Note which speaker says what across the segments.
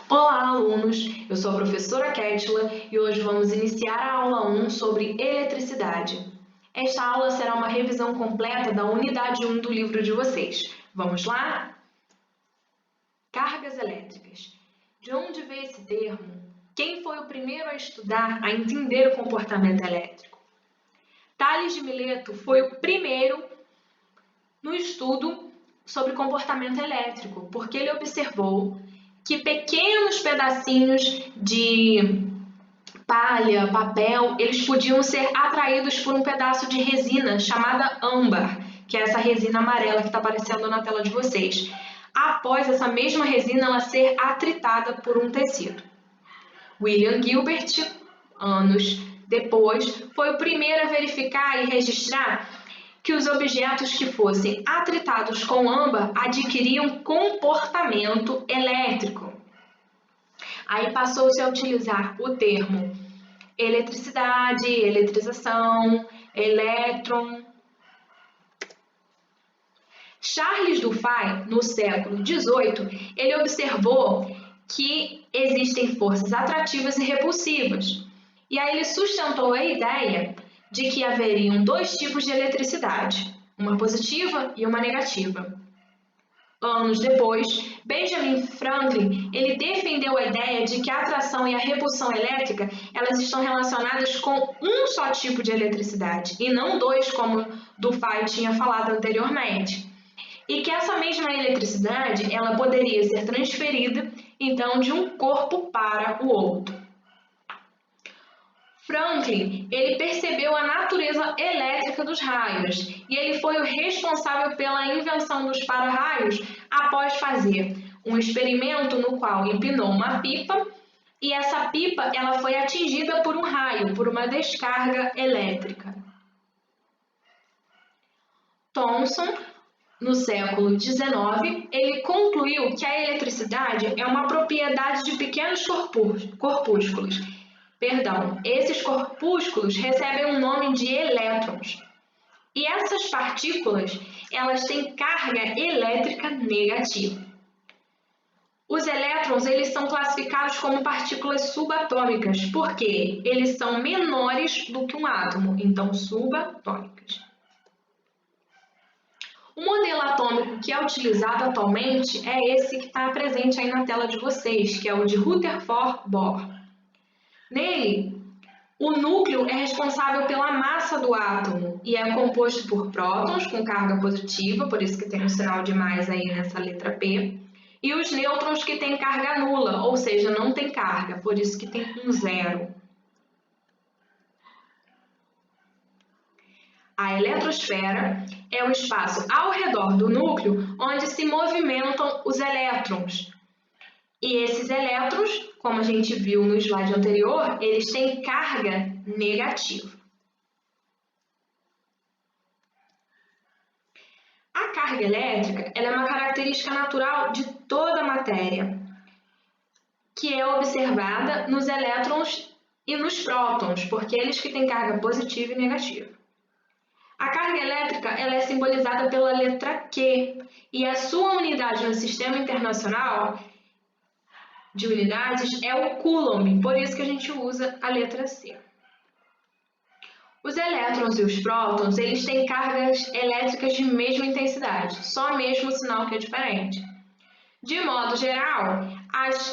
Speaker 1: Olá, alunos! Eu sou a professora Kétila e hoje vamos iniciar a aula 1 sobre eletricidade. Esta aula será uma revisão completa da unidade 1 do livro de vocês. Vamos lá? Cargas elétricas. De onde veio esse termo? Quem foi o primeiro a estudar, a entender o comportamento elétrico? Tales de Mileto foi o primeiro no estudo sobre comportamento elétrico, porque ele observou que pequenos pedacinhos de palha, papel, eles podiam ser atraídos por um pedaço de resina chamada âmbar, que é essa resina amarela que está aparecendo na tela de vocês, após essa mesma resina ela ser atritada por um tecido. William Gilbert, anos depois, foi o primeiro a verificar e registrar que os objetos que fossem atritados com âmbar adquiriam comportamento elétrico. Aí passou-se a utilizar o termo eletricidade, eletrização, elétron. Charles Dufay, no século XVIII, ele observou que existem forças atrativas e repulsivas. E aí ele sustentou a ideia de que haveriam dois tipos de eletricidade, uma positiva e uma negativa. Anos depois, Benjamin Franklin ele defendeu a ideia de que a atração e a repulsão elétrica elas estão relacionadas com um só tipo de eletricidade e não dois, como Dufay tinha falado anteriormente. E que essa mesma eletricidade ela poderia ser transferida então de um corpo para o outro. Franklin, ele percebeu a natureza elétrica dos raios e ele foi o responsável pela invenção dos para-raios após fazer um experimento no qual empinou uma pipa e essa pipa ela foi atingida por um raio, por uma descarga elétrica. Thomson, no século XIX, ele concluiu que a eletricidade é uma propriedade de pequenos corpúsculos. Esses corpúsculos recebem o nome de elétrons. E essas partículas, elas têm carga elétrica negativa. Os elétrons, eles são classificados como partículas subatômicas, porque eles são menores do que um átomo, então subatômicas. O modelo atômico que é utilizado atualmente é esse que está presente aí na tela de vocês, que é o de Rutherford-Bohr. Nele, o núcleo é responsável pela massa do átomo e é composto por prótons com carga positiva, por isso que tem um sinal de mais aí nessa letra P, e os nêutrons que têm carga nula, ou seja, não tem carga, por isso que tem um zero. A eletrosfera é o espaço ao redor do núcleo onde se movimentam os elétrons. E esses elétrons, como a gente viu no slide anterior, eles têm carga negativa. A carga elétrica ela é uma característica natural de toda a matéria, que é observada nos elétrons e nos prótons, porque eles que têm carga positiva e negativa. A carga elétrica ela é simbolizada pela letra Q, e a sua unidade no sistema internacional de unidades é o Coulomb, por isso que a gente usa a letra C. Os elétrons e os prótons, eles têm cargas elétricas de mesma intensidade, só mesmo o sinal que é diferente. De modo geral,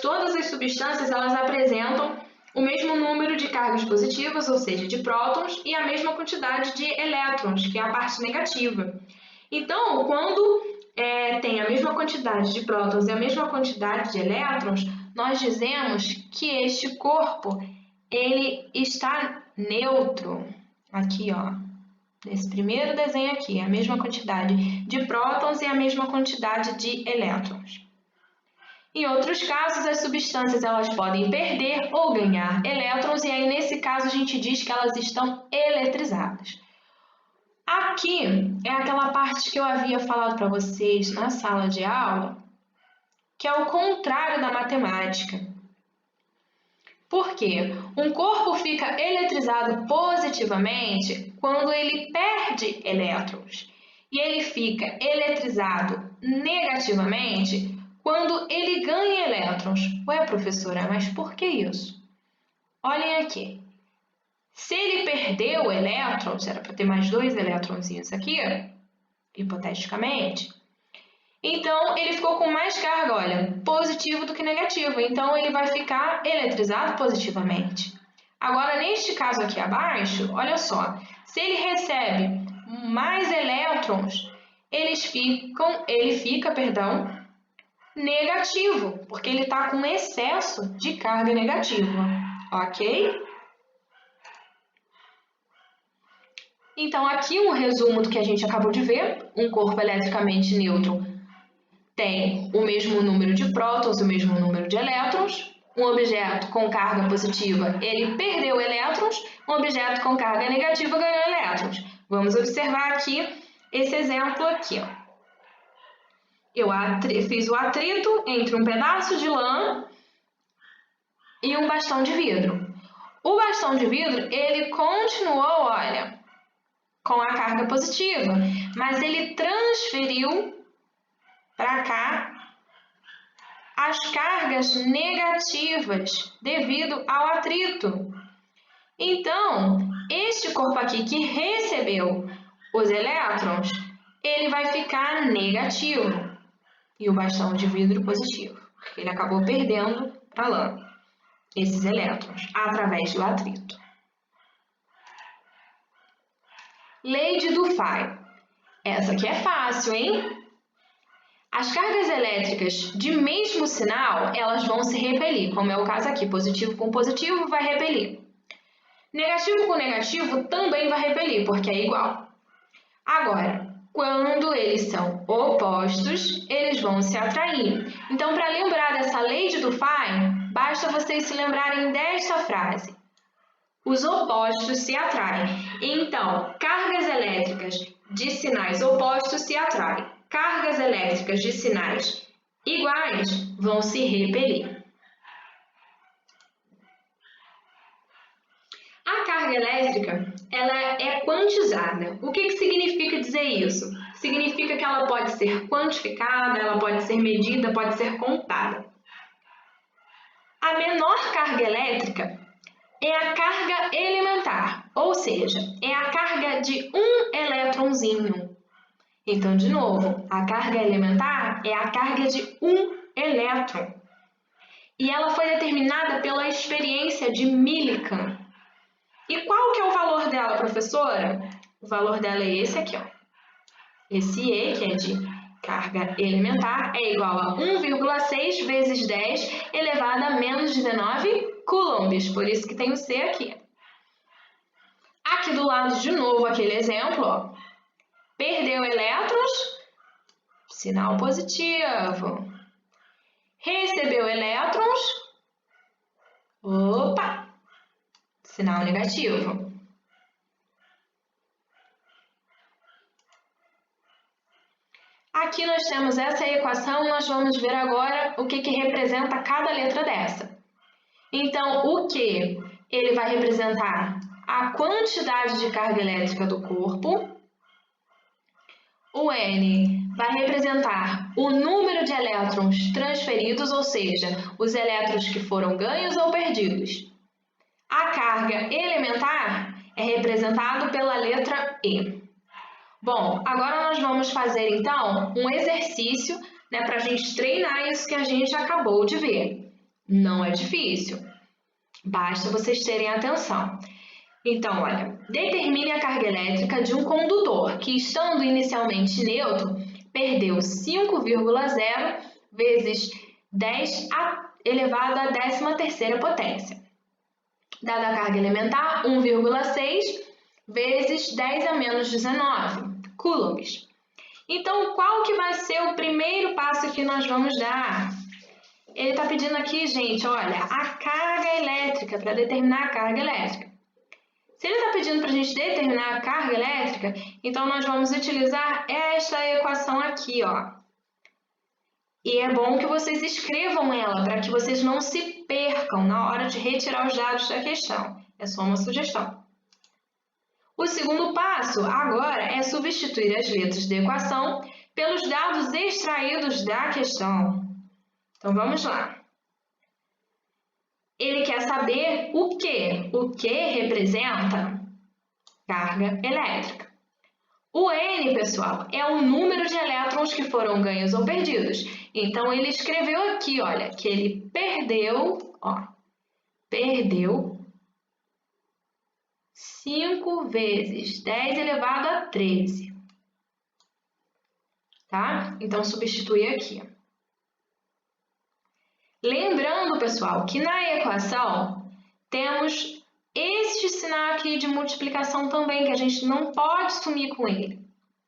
Speaker 1: todas as substâncias elas apresentam o mesmo número de cargas positivas, ou seja, de prótons, e a mesma quantidade de elétrons, que é a parte negativa. Então, quando tem a mesma quantidade de prótons e a mesma quantidade de elétrons, nós dizemos que este corpo ele está neutro. Aqui, ó, nesse primeiro desenho aqui, a mesma quantidade de prótons e a mesma quantidade de elétrons. Em outros casos, as substâncias elas podem perder ou ganhar elétrons, e aí nesse caso a gente diz que elas estão eletrizadas. Aqui é aquela parte que eu havia falado para vocês na sala de aula, que é o contrário da matemática. Por quê? Um corpo fica eletrizado positivamente quando ele perde elétrons, e ele fica eletrizado negativamente quando ele ganha elétrons. Ué, professora, mas por que isso? Olhem aqui. Se ele perdeu elétrons, era para ter mais 2 elétronzinhos aqui, hipoteticamente, então ele ficou com mais carga, olha, positivo do que negativo. Então ele vai ficar eletrizado positivamente. Agora, neste caso aqui abaixo, olha só, se ele recebe mais elétrons, ele fica negativo, porque ele está com excesso de carga negativa, ok? Então, aqui um resumo do que a gente acabou de ver. Um corpo eletricamente neutro tem o mesmo número de prótons, o mesmo número de elétrons. Um objeto com carga positiva, ele perdeu elétrons. Um objeto com carga negativa ganhou elétrons. Vamos observar aqui esse exemplo aqui, ó. Eu fiz o atrito entre um pedaço de lã e um bastão de vidro. O bastão de vidro, ele continuou, olha, com a carga positiva, mas ele transferiu para cá as cargas negativas devido ao atrito. Então, este corpo aqui que recebeu os elétrons, ele vai ficar negativo. E o bastão de vidro positivo, porque ele acabou perdendo para a lã esses elétrons através do atrito. Lei de Dufay. Essa aqui é fácil, hein? As cargas elétricas de mesmo sinal, elas vão se repelir, como é o caso aqui, positivo com positivo vai repelir. Negativo com negativo também vai repelir, porque é igual. Agora, quando eles são opostos, eles vão se atrair. Então, para lembrar dessa lei de Dufay, basta vocês se lembrarem desta frase. Os opostos se atraem. Então, cargas elétricas de sinais opostos se atraem. Cargas elétricas de sinais iguais vão se repelir. A carga elétrica, ela é quantizada. O que significa dizer isso? Significa que ela pode ser quantificada, ela pode ser medida, pode ser contada. A menor carga elétrica é a carga elementar, ou seja, é a carga de um elétronzinho. Então, de novo, a carga elementar é a carga de um elétron. E ela foi determinada pela experiência de Millikan. E qual que é o valor dela, professora? O valor dela é esse aqui, ó. Esse E, que é de carga elementar, é igual a 1,6 vezes 10 elevado a menos 19 coulombs. Por isso que tem o C aqui. Aqui do lado, de novo, aquele exemplo, ó. Perdeu elétrons, sinal positivo. Recebeu elétrons, opa, sinal negativo. Aqui nós temos essa equação, nós vamos ver agora o que representa cada letra dessa. Então, o Q, ele vai representar a quantidade de carga elétrica do corpo. O N vai representar o número de elétrons transferidos, ou seja, os elétrons que foram ganhos ou perdidos. A carga elementar é representada pela letra E. Bom, agora nós vamos fazer então um exercício, para a gente treinar isso que a gente acabou de ver. Não é difícil, basta vocês terem atenção. Então, olha, determine a carga elétrica de um condutor que, estando inicialmente neutro, perdeu 5,0 vezes 10 elevado à 13ª potência. Dada a carga elementar, 1,6 vezes 10 a menos 19 coulombs. Então, qual que vai ser o primeiro passo que nós vamos dar? Ele está pedindo aqui, gente, olha, a carga elétrica, para determinar a carga elétrica. Se ele está pedindo para a gente determinar a carga elétrica, então nós vamos utilizar esta equação aqui, ó. E é bom que vocês escrevam ela, para que vocês não se percam na hora de retirar os dados da questão. É só uma sugestão. O segundo passo, agora, é substituir as letras da equação pelos dados extraídos da questão. Então, vamos lá. Ele quer saber o quê? O que representa carga elétrica. O N, pessoal, é o número de elétrons que foram ganhos ou perdidos. Então, ele escreveu aqui, olha, que ele perdeu 5 vezes 10 elevado a 13. Tá? Então, substitui aqui. Lembrando, pessoal, que na equação temos este sinal aqui de multiplicação também, que a gente não pode sumir com ele,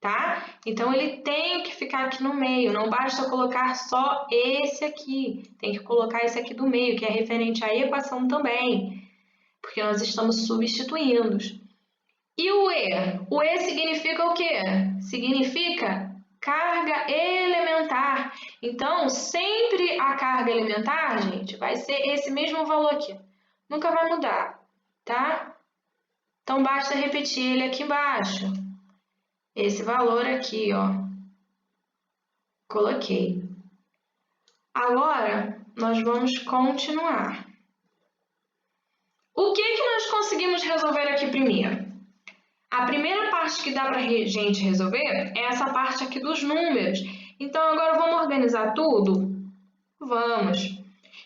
Speaker 1: tá? Então, ele tem que ficar aqui no meio, não basta colocar só esse aqui, tem que colocar esse aqui do meio, que é referente à equação também, porque nós estamos substituindo. E o E? O E significa o quê? Significa carga elementar. Então, sempre a carga elementar, gente, vai ser esse mesmo valor aqui. Nunca vai mudar, tá? Então, basta repetir ele aqui embaixo. Esse valor aqui, ó. Coloquei. Agora, nós vamos continuar. O que nós conseguimos resolver aqui primeiro? A primeira parte que dá para a gente resolver é essa parte aqui dos números. Então, agora vamos organizar tudo? Vamos.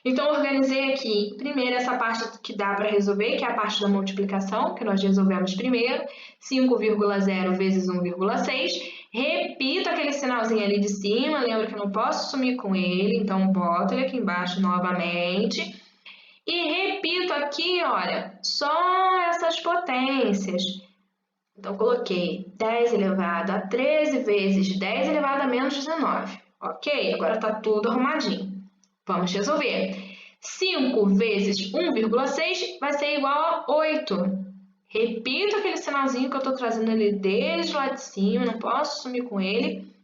Speaker 1: Então, organizei aqui primeiro essa parte que dá para resolver, que é a parte da multiplicação, que nós resolvemos primeiro. 5,0 vezes 1,6. Repito aquele sinalzinho ali de cima, lembra que eu não posso sumir com ele, então boto ele aqui embaixo novamente. E repito aqui, olha, só essas potências. Então, coloquei 10 elevado a 13 vezes 10 elevado a menos 19. Ok? Agora está tudo arrumadinho. Vamos resolver. 5 vezes 1,6 vai ser igual a 8. Repito aquele sinalzinho que eu estou trazendo ele desde lá de cima, não posso sumir com ele.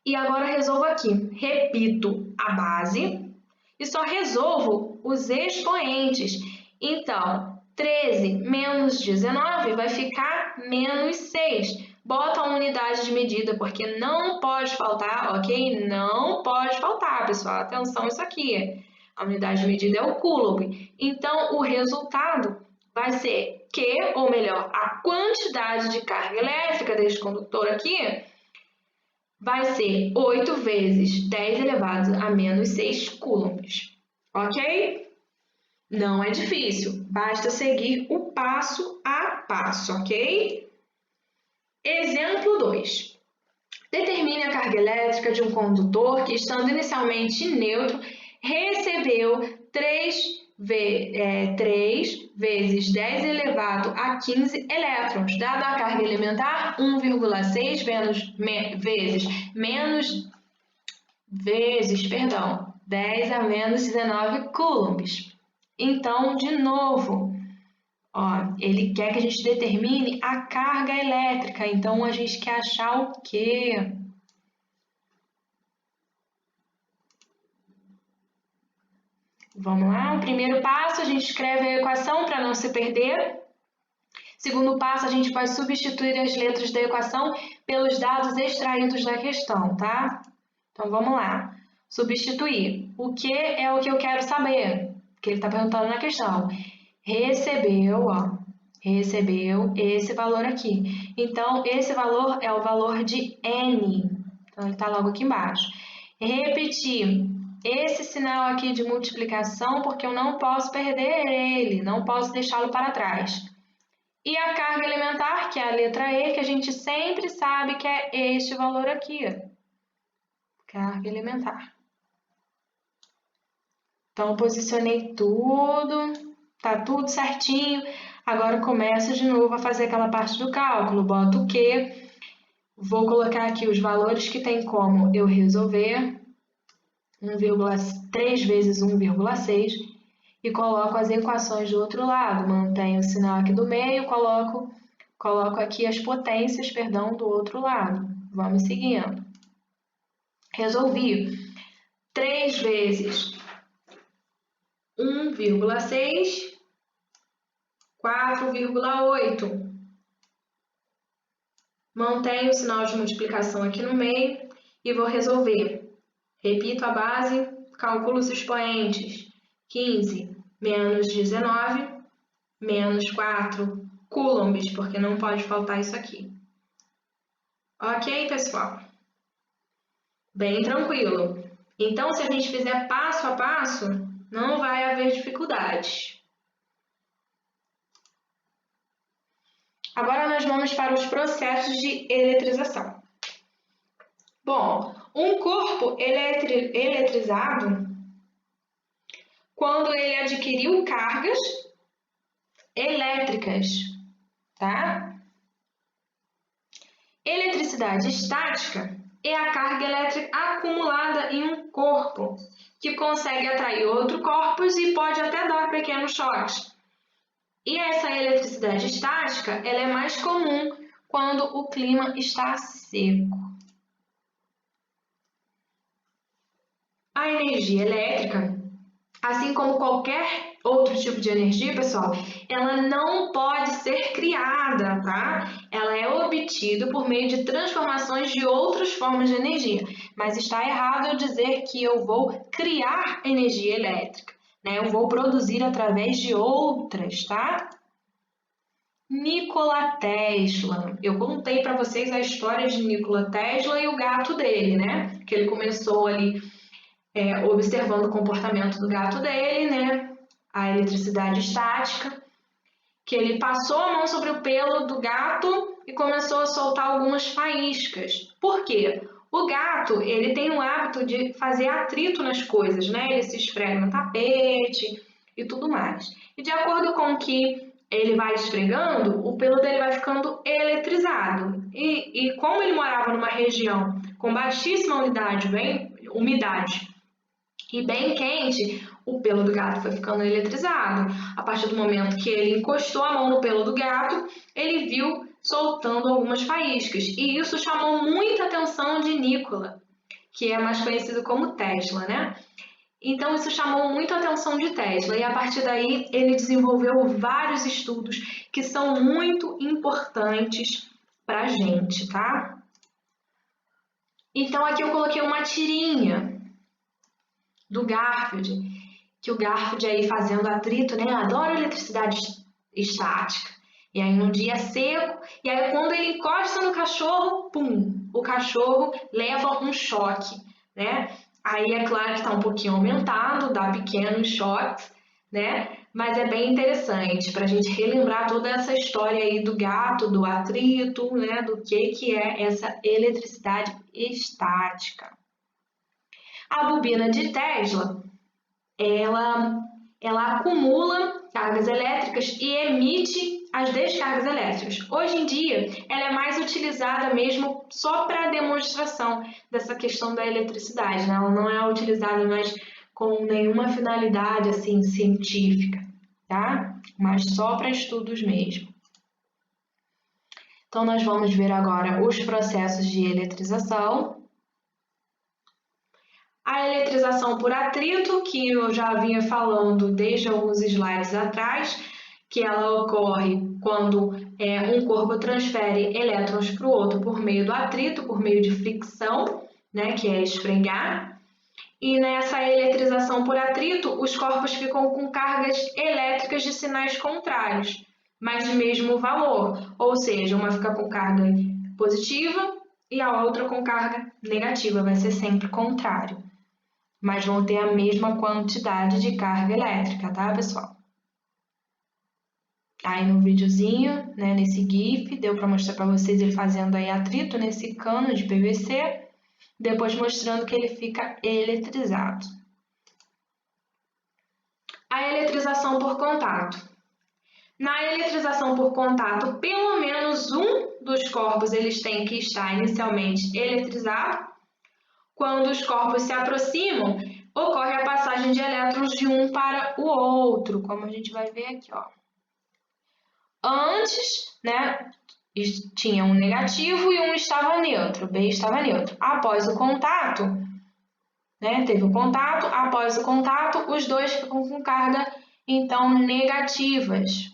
Speaker 1: E agora resolvo aqui. Repito a base e só resolvo os expoentes. Então, 13 menos 19 vai ficar menos 6. Bota a unidade de medida, porque não pode faltar, ok? Não pode faltar, pessoal. Atenção isso aqui. A unidade de medida é o coulomb. Então, o resultado vai ser que, ou melhor, a quantidade de carga elétrica deste condutor aqui vai ser 8 vezes 10 elevado a menos 6 coulombs. Ok? Não é difícil, basta seguir o passo a passo, ok? Exemplo 2. Determine a carga elétrica de um condutor que, estando inicialmente neutro, recebeu 3 vezes 10 elevado a 15 elétrons. Dada a carga elementar, 1,6 vezes 10 a menos 19 coulombs. Então, de novo, ó, ele quer que a gente determine a carga elétrica. Então, a gente quer achar o quê? Vamos lá? O primeiro passo, a gente escreve a equação para não se perder. Segundo passo, a gente vai substituir as letras da equação pelos dados extraídos da questão, tá? Então, vamos lá. Substituir. O que é o que eu quero saber? Que ele está perguntando na questão. Recebeu esse valor aqui. Então, esse valor é o valor de N. Então, ele está logo aqui embaixo. Repetir esse sinal aqui de multiplicação, porque eu não posso perder ele, não posso deixá-lo para trás. E a carga elementar, que é a letra E, que a gente sempre sabe que é este valor aqui. Carga elementar. Então, posicionei tudo, tá tudo certinho. Agora, começo de novo a fazer aquela parte do cálculo. Boto o Q. Vou colocar aqui os valores que tem como eu resolver. 3 vezes 1,6. E coloco as equações do outro lado. Mantenho o sinal aqui do meio, coloco aqui as potências, do outro lado. Vamos seguindo. Resolvi. 3 vezes 1,6, 4,8. Mantenho o sinal de multiplicação aqui no meio e vou resolver. Repito a base, calculo os expoentes. 15 menos 19 menos 4 coulombs, porque não pode faltar isso aqui. Ok, pessoal? Bem tranquilo. Então, se a gente fizer passo a passo, não vai haver dificuldades. Agora nós vamos para os processos de eletrização. Bom, um corpo eletrizado, quando ele adquiriu cargas elétricas, tá? Eletricidade estática é a carga elétrica acumulada em um corpo, que consegue atrair outros corpos e pode até dar pequenos choques. E essa eletricidade estática, ela é mais comum quando o clima está seco. A energia elétrica, assim como qualquer outro tipo de energia, pessoal, ela não pode ser criada, tá? Ela é obtida por meio de transformações de outras formas de energia. Mas está errado eu dizer que eu vou criar energia elétrica, né? Eu vou produzir através de outras, tá? Nikola Tesla. Eu contei para vocês a história de Nikola Tesla e o gato dele, né? Que ele começou ali observando o comportamento do gato dele, né? A eletricidade estática, que ele passou a mão sobre o pelo do gato e começou a soltar algumas faíscas. Por quê? O gato, ele tem o hábito de fazer atrito nas coisas, né? Ele se esfrega no tapete e tudo mais. E de acordo com o que ele vai esfregando, o pelo dele vai ficando eletrizado. E como ele morava numa região com baixíssima umidade e bem quente, o pelo do gato foi ficando eletrizado. A partir do momento que ele encostou a mão no pelo do gato, ele viu soltando algumas faíscas. E isso chamou muita atenção de Nikola, que é mais conhecido como Tesla, né? Então isso chamou muito a atenção de Tesla e a partir daí ele desenvolveu vários estudos que são muito importantes para a gente, tá? Então aqui eu coloquei uma tirinha do Garfield, que o Garfield aí fazendo atrito, né? Adora eletricidade estática. E aí num dia seco, e aí quando ele encosta no cachorro, pum, o cachorro leva um choque, né? Aí é claro que está um pouquinho aumentado, dá pequenos choques, né? Mas é bem interessante para a gente relembrar toda essa história aí do gato, do atrito, né? Do que é essa eletricidade estática. A bobina de Tesla, ela acumula cargas elétricas e emite as descargas elétricas. Hoje em dia, ela é mais utilizada mesmo só para demonstração dessa questão da eletricidade, né? Ela não é utilizada mais com nenhuma finalidade assim científica, tá? Mas só para estudos mesmo. Então, nós vamos ver agora os processos de eletrização. A eletrização por atrito, que eu já vinha falando desde alguns slides atrás, que ela ocorre quando um corpo transfere elétrons para o outro por meio do atrito, por meio de fricção, né, que é esfregar. E nessa eletrização por atrito, os corpos ficam com cargas elétricas de sinais contrários, mas de mesmo valor, ou seja, uma fica com carga positiva e a outra com carga negativa, vai ser sempre contrário. Mas vão ter a mesma quantidade de carga elétrica, tá, pessoal? Aí no videozinho, né, nesse GIF, deu para mostrar para vocês ele fazendo aí atrito nesse cano de PVC, depois mostrando que ele fica eletrizado. A eletrização por contato. Na eletrização por contato, pelo menos um dos corpos eles têm que estar inicialmente eletrizado. Quando os corpos se aproximam, ocorre a passagem de elétrons de um para o outro, como a gente vai ver aqui, ó. Antes, né, tinha um negativo e um estava neutro, B estava neutro. Após o contato, né, teve o contato, após o contato, os dois ficam com carga, então, negativas,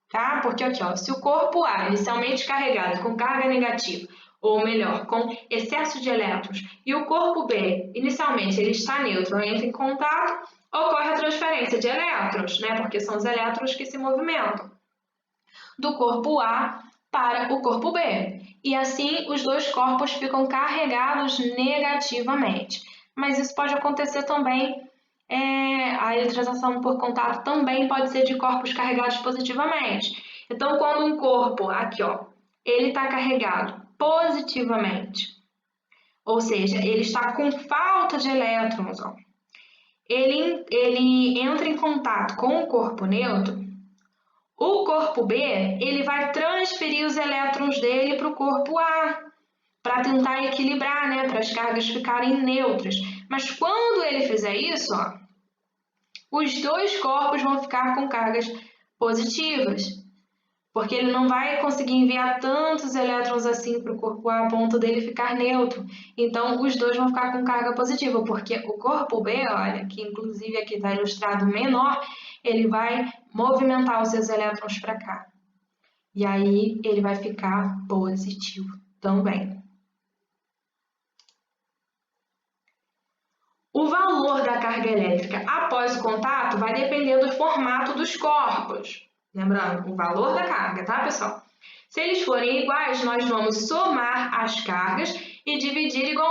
Speaker 1: tá? Porque aqui, ó, se o corpo A, inicialmente carregado com carga negativa, ou melhor, com excesso de elétrons, e o corpo B, inicialmente, ele está neutro, entra em contato, ocorre a transferência de elétrons, né? Porque são os elétrons que se movimentam, do corpo A para o corpo B. E assim, os dois corpos ficam carregados negativamente. Mas isso pode acontecer também, a eletrização por contato também pode ser de corpos carregados positivamente. Então, quando um corpo, aqui ó, ele está carregado positivamente, ou seja, ele está com falta de elétrons, ó, ele entra em contato com o corpo neutro, o corpo B ele vai transferir os elétrons dele para o corpo A, para tentar equilibrar, né, para as cargas ficarem neutras. Mas quando ele fizer isso, ó, os dois corpos vão ficar com cargas positivas, porque ele não vai conseguir enviar tantos elétrons assim para o corpo A ponto dele ficar neutro. Então, os dois vão ficar com carga positiva, porque o corpo B, olha, que inclusive aqui está ilustrado menor, ele vai movimentar os seus elétrons para cá. E aí, ele vai ficar positivo também. O valor da carga elétrica após o contato vai depender do formato dos corpos. Lembrando, o valor da carga, tá, pessoal? Se eles forem iguais, nós vamos somar as cargas e dividir igualmente.